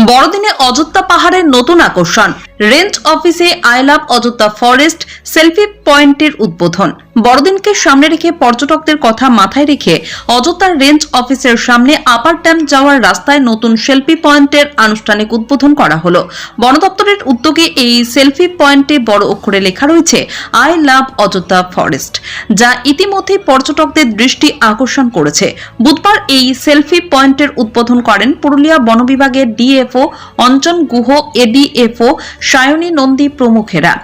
বড়দিনে অযোধ্যা পাহাড়ের নতুন আকর্ষণ। রেঞ্জ অফিসে I love Ayodhya forest selfie পয়েন্টের উদ্বোধন। বড়দিনকে সামনে রেখে পর্যটকদের কথা মাথায় রেখে অযোধ্যার রেঞ্জ অফিসের সামনে আপার ড্যাম যাওয়ার রাস্তায় নতুন সেলফি পয়েন্টের আনুষ্ঠানিক উদ্বোধন করা হলো। বন দপ্তরের উদ্যোগে এই সেলফি পয়েন্টে বড় অক্ষরে লেখা রয়েছে আই লাভ অযোধ্যা ফরেস্ট, যা ইতিমধ্যে পর্যটকদের দৃষ্টি আকর্ষণ করেছে। বুধবার এই সেলফি পয়েন্টের উদ্বোধন করেন পুরুলিয়া বন বিভাগের ডিএফও অঞ্জন গুহ, এডিএফও সায়নী নন্দী প্রমুখেরা।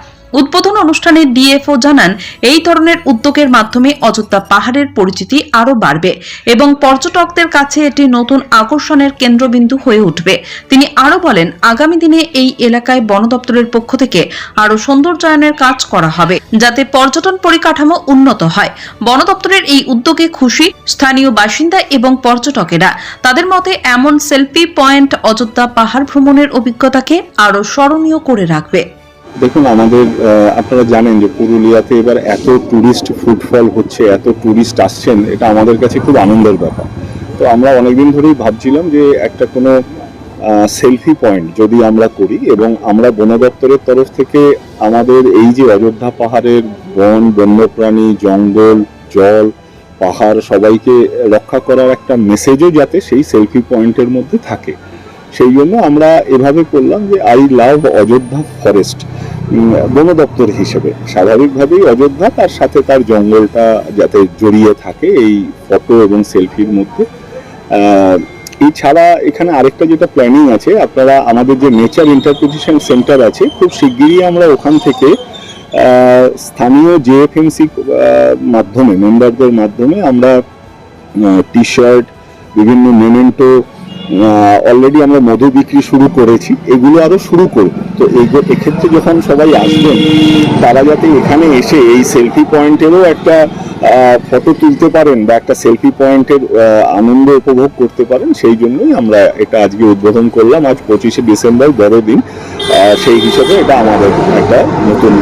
উদ্বোধন অনুষ্ঠানে ডিএফও জানান, এই ধরনের উদ্যোগের মাধ্যমে অযোধ্যা পাহাড়ের পরিচিতি আরও বাড়বে এবং পর্যটকদের কাছে এটি নতুন আকর্ষণের কেন্দ্রবিন্দু হয়ে উঠবে। তিনি আরও বলেন, আগামী দিনে এই এলাকায় বন দপ্তরের পক্ষ থেকে আরও সৌন্দর্যায়নের কাজ করা হবে, যাতে পর্যটন পরিকাঠামো উন্নত হয়। বন দপ্তরের এই উদ্যোগে খুশি স্থানীয় বাসিন্দা এবং পর্যটকেরা। তাদের মতে এমন সেলফি পয়েন্ট অযোধ্যা পাহাড় ভ্রমণের অভিজ্ঞতাকে আরও স্মরণীয় করে রাখবে। দেখুন, আমাদের আপনারা জানেন যে পুরুলিয়াতে এবার এত ট্যুরিস্ট ফুটফল হচ্ছে, এত ট্যুরিস্ট আসছেন, এটা আমাদের কাছে খুব আনন্দের ব্যাপার। তো আমরা অনেকদিন ধরেই ভাবছিলাম যে একটা কোনো সেলফি পয়েন্ট যদি আমরা করি, এবং আমরা বন দপ্তরের তরফ থেকে আমাদের এই যে অযোধ্যা পাহাড়ের বন, বন্যপ্রাণী, জঙ্গল, জল, পাহাড় সবাইকে রক্ষা করার একটা মেসেজও যাতে সেই সেলফি পয়েন্টের মধ্যে থাকে, সেই জন্য আমরা এভাবে করলাম যে আই লাভ অযোধ্যা ফরেস্ট। বন দপ্তর হিসেবে স্বাভাবিকভাবেই অযোধ্যা, তার সাথে তার জঙ্গলটা যাতে জড়িয়ে থাকে এই ফটো এবং সেলফির মধ্যে। এছাড়া এখানে আরেকটা যেটা প্ল্যানিং আছে, আপনারা আমাদের যে নেচার ইন্টারপ্রিটেশন সেন্টার আছে, খুব শিগগিরই আমরা ওখান থেকে স্থানীয় জেএফএমসি মাধ্যমে, মেম্বারদের মাধ্যমে আমরা টি শার্ট, বিভিন্ন মেমেন্টো, অলরেডি আমরা মধু বিক্রি শুরু করেছি, এগুলো আরও শুরু করব। তো এক্ষেত্রে যখন সবাই আসবেন, তারা যাতে এখানে এসে এই সেলফি পয়েন্টেরও একটা ফটো তুলতে পারেন বা একটা সেলফি পয়েন্টের আনন্দ উপভোগ করতে পারেন, সেই জন্যই আমরা এটা আজকে উদ্বোধন করলাম। আজ 25শে ডিসেম্বর বড়দিন, সেই হিসাবে এটা আমাদের একটা নতুন